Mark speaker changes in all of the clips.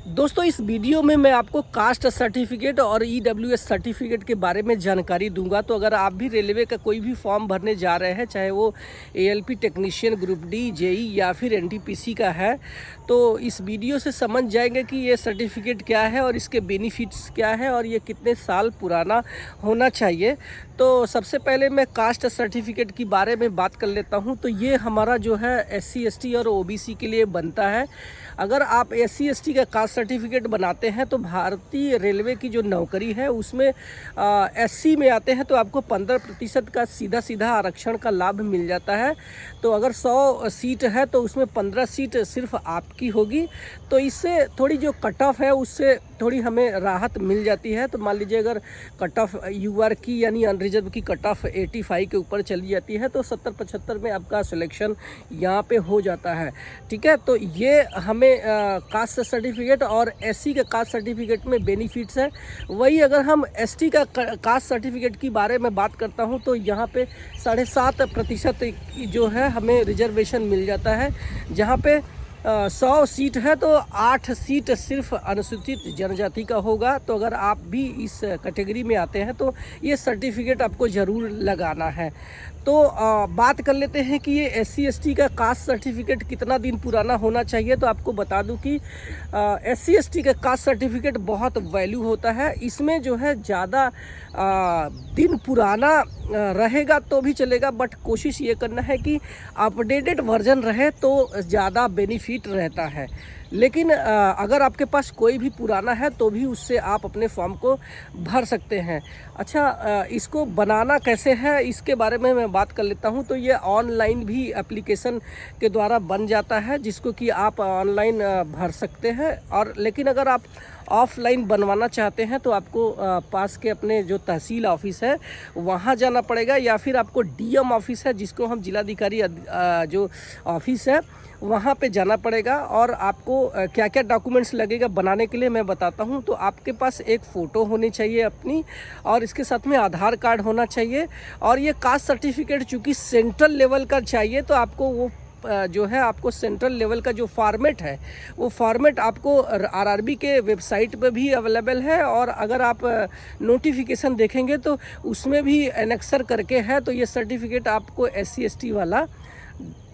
Speaker 1: दोस्तों इस वीडियो में मैं आपको कास्ट सर्टिफिकेट और ईडब्ल्यूएस सर्टिफिकेट के बारे में जानकारी दूंगा। तो अगर आप भी रेलवे का कोई भी फॉर्म भरने जा रहे हैं, चाहे वो ALP technician, group D, JE या फिर एनटीपीसी का है, तो इस वीडियो से समझ जाएंगे कि ये सर्टिफिकेट क्या है और इसके बेनिफिट्स क्या है और ये कितने साल पुराना होना चाहिए। तो सबसे पहले मैं कास्ट सर्टिफिकेट के बारे में बात कर लेता हूँ। तो ये हमारा जो है SC ST और OBC के लिए बनता है। अगर आप SC ST का कास्ट सर्टिफिकेट बनाते हैं तो भारतीय रेलवे की जो नौकरी है उसमें SC में आते हैं तो आपको 15% का सीधा सीधा आरक्षण का लाभ मिल जाता है। तो अगर 100 सीट है तो उसमें 15 सीट सिर्फ आपकी होगी। तो इससे थोड़ी जो कट ऑफ है उससे थोड़ी हमें राहत मिल जाती है। तो मान लीजिए अगर कट ऑफ UR की यानी अनरिजर्व की कट ऑफ 85 के ऊपर चली जाती है तो 70-75 में आपका सिलेक्शन यहाँ पे हो जाता है। ठीक है, तो ये हमें कास्ट सर्टिफिकेट और SC का कास्ट सर्टिफिकेट में बेनिफिट्स है। वही अगर हम ST का कास्ट सर्टिफिकेट की बारे में बात करता हूँ तो यहाँ पे 7.5% जो है हमें रिजर्वेशन मिल जाता है। जहाँ पे 100 सीट है तो 8 सीट सिर्फ अनुसूचित जनजाति का होगा। तो अगर आप भी इस कैटेगरी में आते हैं तो ये सर्टिफिकेट आपको ज़रूर लगाना है। तो बात कर लेते हैं कि ये SC ST का कास्ट सर्टिफिकेट कितना दिन पुराना होना चाहिए। तो आपको बता दूं कि SC ST का कास्ट सर्टिफिकेट बहुत वैल्यू होता है। इसमें जो है ज़्यादा दिन पुराना रहेगा तो भी चलेगा, बट कोशिश ये करना है कि अपडेटेड वर्जन रहे तो ज़्यादा बेनिफिट रहता है। लेकिन अगर आपके पास कोई भी पुराना है तो भी उससे आप अपने फॉर्म को भर सकते हैं। अच्छा, इसको बनाना कैसे है इसके बारे में मैं बात कर लेता हूं। तो ये ऑनलाइन भी एप्लीकेशन के द्वारा बन जाता है जिसको कि आप ऑनलाइन भर सकते हैं। और लेकिन अगर आप ऑफलाइन बनवाना चाहते हैं तो आपको पास के अपने जो तहसील ऑफिस है वहाँ जाना पड़ेगा, या फिर आपको DM ऑफिस है जिसको हम जिलाधिकारी जो ऑफिस है वहाँ पे जाना पड़ेगा। और आपको क्या क्या डॉक्यूमेंट्स लगेगा बनाने के लिए मैं बताता हूँ। तो आपके पास एक फ़ोटो होनी चाहिए अपनी, और इसके साथ में आधार कार्ड होना चाहिए। और ये कास्ट सर्टिफिकेट चूँकि सेंट्रल लेवल का चाहिए तो आपको वो जो है आपको सेंट्रल लेवल का जो फॉर्मेट है वो फॉर्मेट आपको RRB के वेबसाइट पे भी अवेलेबल है। और अगर आप नोटिफिकेशन देखेंगे तो उसमें भी एनेक्सर करके है। तो ये सर्टिफिकेट आपको SC ST वाला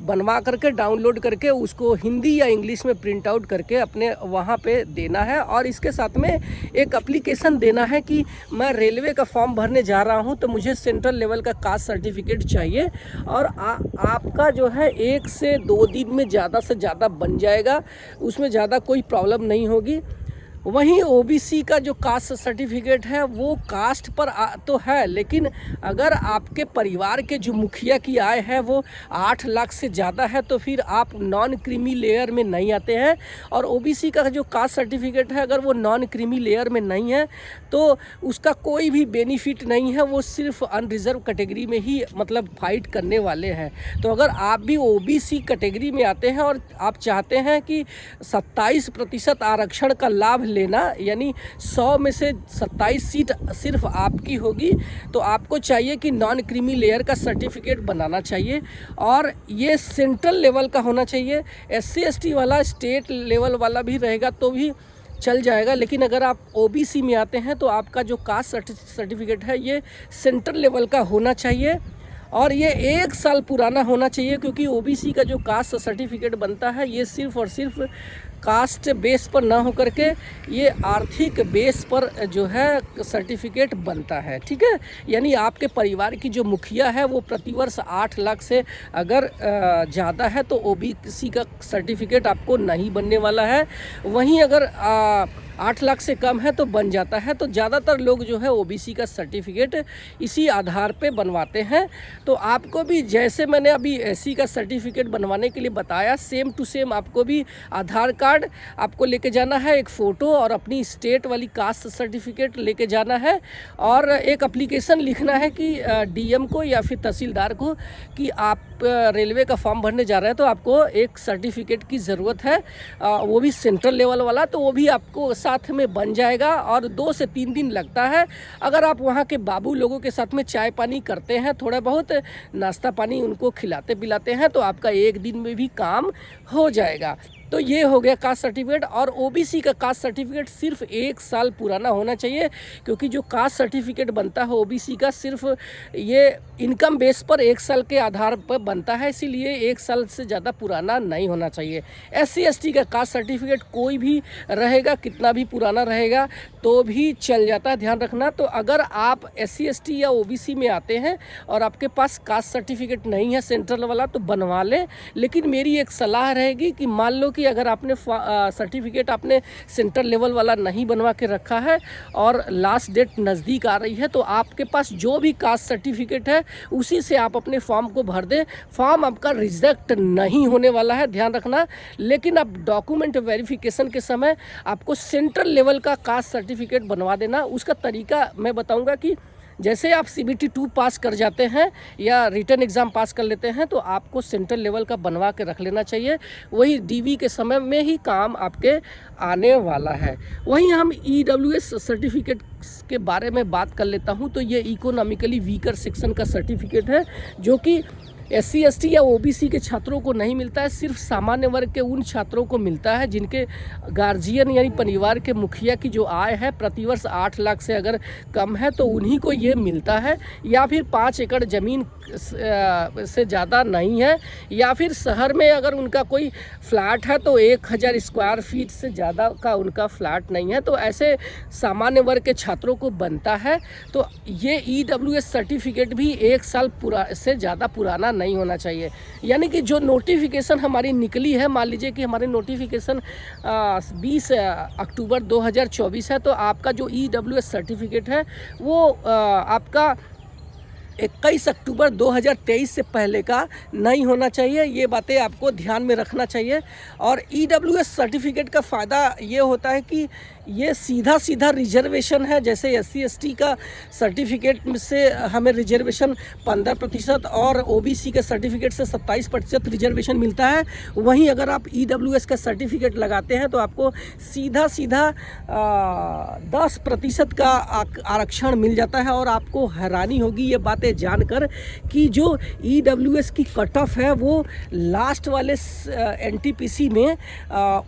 Speaker 1: बनवा करके डाउनलोड करके उसको हिंदी या इंग्लिश में प्रिंट आउट करके अपने वहाँ पे देना है। और इसके साथ में एक एप्लीकेशन देना है कि मैं रेलवे का फॉर्म भरने जा रहा हूँ तो मुझे सेंट्रल लेवल का कास्ट सर्टिफिकेट चाहिए। और आपका जो है 1 से 2 दिन में ज़्यादा से ज़्यादा बन जाएगा, उसमें ज़्यादा कोई प्रॉब्लम नहीं होगी। वहीं OBC का जो कास्ट सर्टिफिकेट है वो कास्ट पर तो है, लेकिन अगर आपके परिवार के जो मुखिया की आय है वो 8 लाख से ज़्यादा है तो फिर आप नॉन क्रीमी लेयर में नहीं आते हैं। और OBC का जो कास्ट सर्टिफिकेट है अगर वो नॉन क्रीमी लेयर में नहीं है तो उसका कोई भी बेनिफिट नहीं है, वो सिर्फ अनरिजर्व कैटेगरी में ही मतलब फाइट करने वाले हैं। तो अगर आप भी OBC कैटेगरी में आते हैं और आप चाहते हैं कि 27% आरक्षण का लाभ लेना, यानी 100 में से 27 सीट सिर्फ आपकी होगी, तो आपको चाहिए कि नॉन क्रीमी लेयर का सर्टिफिकेट बनाना चाहिए। और ये सेंट्रल लेवल का होना चाहिए। SC ST वाला स्टेट लेवल वाला भी रहेगा तो भी चल जाएगा, लेकिन अगर आप OBC में आते हैं तो आपका जो कास्ट सर्टिफिकेट है ये सेंट्रल लेवल का होना चाहिए और ये 1 साल पुराना होना चाहिए। क्योंकि OBC का जो कास्ट सर्टिफिकेट बनता है ये सिर्फ और सिर्फ कास्ट बेस पर ना होकर के ये आर्थिक बेस पर जो है सर्टिफिकेट बनता है। ठीक है, यानी आपके परिवार की जो मुखिया है वो प्रतिवर्ष 8 लाख से अगर ज़्यादा है तो OBC का सर्टिफिकेट आपको नहीं बनने वाला है। वहीं अगर 8 लाख से कम है तो बन जाता है। तो ज़्यादातर लोग जो है OBC का सर्टिफिकेट इसी आधार पे बनवाते हैं। तो आपको भी जैसे मैंने अभी SC का सर्टिफिकेट बनवाने के लिए बताया, सेम टू सेम आपको भी आधार कार्ड आपको लेके जाना है, एक फ़ोटो और अपनी स्टेट वाली कास्ट सर्टिफिकेट लेके जाना है, और एक एप्लीकेशन लिखना है कि DM को या फिर तहसीलदार को कि आप रेलवे का फॉर्म भरने जा रहे हैं तो आपको एक सर्टिफिकेट की ज़रूरत है, वो भी सेंट्रल लेवल वाला। तो वो भी आपको साथ में बन जाएगा और 2 से 3 दिन लगता है। अगर आप वहाँ के बाबू लोगों के साथ में चाय पानी करते हैं, थोड़ा बहुत नाश्ता पानी उनको खिलाते पिलाते हैं तो आपका 1 दिन में भी काम हो जाएगा। तो ये हो गया कास्ट सर्टिफिकेट। और ओबीसी का कास्ट सर्टिफिकेट सिर्फ 1 साल पुराना होना चाहिए, क्योंकि जो कास्ट सर्टिफिकेट बनता है ओबीसी का सिर्फ ये इनकम बेस पर 1 साल के आधार पर बनता है, इसीलिए 1 साल से ज़्यादा पुराना नहीं होना चाहिए। SC ST का कास्ट सर्टिफिकेट कोई भी रहेगा, कितना भी पुराना रहेगा तो भी चल जाता है, ध्यान रखना। तो अगर आप SC ST या ओबीसी में आते हैं और आपके पास कास्ट सर्टिफिकेट नहीं है सेंट्रल वाला तो बनवा लें। लेकिन मेरी एक सलाह रहेगी कि मान लो कि अगर आपने सर्टिफिकेट आपने सेंट्रल लेवल वाला नहीं बनवा के रखा है और लास्ट डेट नज़दीक आ रही है, तो आपके पास जो भी कास्ट सर्टिफिकेट है उसी से आप अपने फॉर्म को भर दें। फॉर्म आपका रिजेक्ट नहीं होने वाला है, ध्यान रखना। लेकिन अब डॉक्यूमेंट वेरिफिकेशन के समय आपको सेंट्रल लेवल का कास्ट सर्टिफिकेट बनवा देना। उसका तरीका मैं बताऊंगा कि जैसे आप CBT 2 पास कर जाते हैं या रिटर्न एग्ज़ाम पास कर लेते हैं तो आपको सेंट्रल लेवल का बनवा के रख लेना चाहिए। वही DV के समय में ही काम आपके आने वाला है। वहीं हम EWS सर्टिफिकेट के बारे में बात कर लेता हूं। तो ये इकोनॉमिकली वीकर सेक्शन का सर्टिफिकेट है, जो कि SC ST या OBC के छात्रों को नहीं मिलता है, सिर्फ सामान्य वर्ग के उन छात्रों को मिलता है जिनके गार्जियन यानी परिवार के मुखिया की जो आय है प्रतिवर्ष 8 लाख से अगर कम है तो उन्हीं को ये मिलता है, या फिर 5 एकड़ ज़मीन से ज़्यादा नहीं है, या फिर शहर में अगर उनका कोई फ्लैट है तो 1000 स्क्वायर फीट से ज़्यादा का उनका फ्लैट नहीं है, तो ऐसे सामान्य वर्ग के छात्रों को बनता है। तो ये EWS सर्टिफिकेट भी 1 साल से ज़्यादा पुराना नहीं होना चाहिए। यानी कि जो नोटिफिकेशन हमारी निकली है, मान लीजिए कि हमारी नोटिफिकेशन 20 अक्टूबर 2024 है, तो आपका जो EWS सर्टिफिकेट है वो आपका 21 अक्टूबर 2023 से पहले का नहीं होना चाहिए। ये बातें आपको ध्यान में रखना चाहिए। और EWS सर्टिफिकेट का फ़ायदा ये होता है कि ये सीधा सीधा रिजर्वेशन है। जैसे SC ST का सर्टिफिकेट से हमें रिजर्वेशन 15% और OBC के सर्टिफिकेट से 27% रिजर्वेशन मिलता है, वहीं अगर आप EWS का सर्टिफिकेट लगाते हैं तो आपको सीधा सीधा 10% का आरक्षण मिल जाता है। और आपको हैरानी होगी ये बातें जानकर कि जो EWS की कट ऑफ है वो लास्ट वाले NTPC में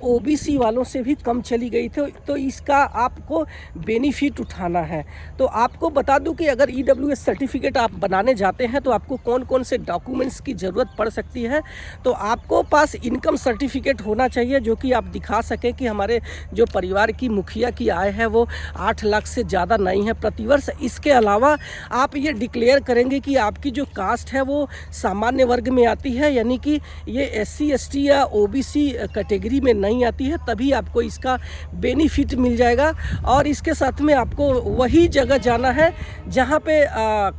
Speaker 1: OBC वालों से भी कम चली गई थी। तो इसका आपको बेनिफिट उठाना है। तो आपको बता दूं कि अगर EWS सर्टिफिकेट आप बनाने जाते हैं तो आपको कौन कौन से डॉक्यूमेंट्स की ज़रूरत पड़ सकती है। तो आपको पास इनकम सर्टिफिकेट होना चाहिए, जो कि आप दिखा सकें कि हमारे जो परिवार की मुखिया की आय है वो 8 लाख से ज़्यादा नहीं है प्रतिवर्ष। इसके अलावा आप ये डिक्लेयर करेंगे कि आपकी जो कास्ट है वो सामान्य वर्ग में आती है, यानी कि ये SC ST या OBC कैटेगरी में नहीं आती है, तभी आपको इसका बेनिफिट मिल जाएगा। और इसके साथ में आपको वही जगह जाना है जहाँ पे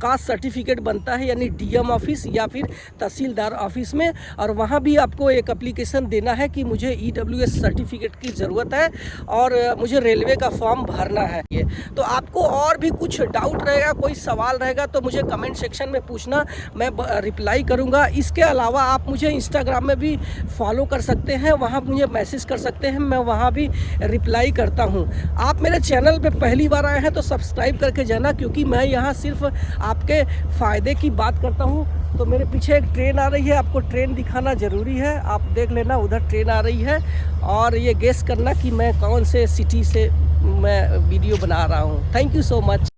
Speaker 1: कास्ट सर्टिफिकेट बनता है, यानी DM ऑफिस या फिर तहसीलदार ऑफिस में, और वहाँ भी आपको एक एप्लीकेशन देना है कि मुझे EWS सर्टिफिकेट की ज़रूरत है और मुझे रेलवे का फॉर्म भरना है। ये तो आपको और भी कुछ डाउट रहेगा, कोई सवाल रहेगा तो मुझे कमेंट सेक्शन में पूछना, मैं रिप्लाई करूँगा। इसके अलावा आप मुझे इंस्टाग्राम में भी फॉलो कर सकते हैं, वहाँ मुझे मैसेज कर सकते हैं, मैं वहाँ भी रिप्लाई करता हूँ। आप मेरे चैनल पे पहली बार आए हैं तो सब्सक्राइब करके जाना, क्योंकि मैं यहाँ सिर्फ आपके फ़ायदे की बात करता हूँ। तो मेरे पीछे एक ट्रेन आ रही है, आपको ट्रेन दिखाना ज़रूरी है, आप देख लेना उधर ट्रेन आ रही है, और ये गेस करना कि मैं कौन से सिटी से मैं वीडियो बना रहा हूँ। Thank you so much.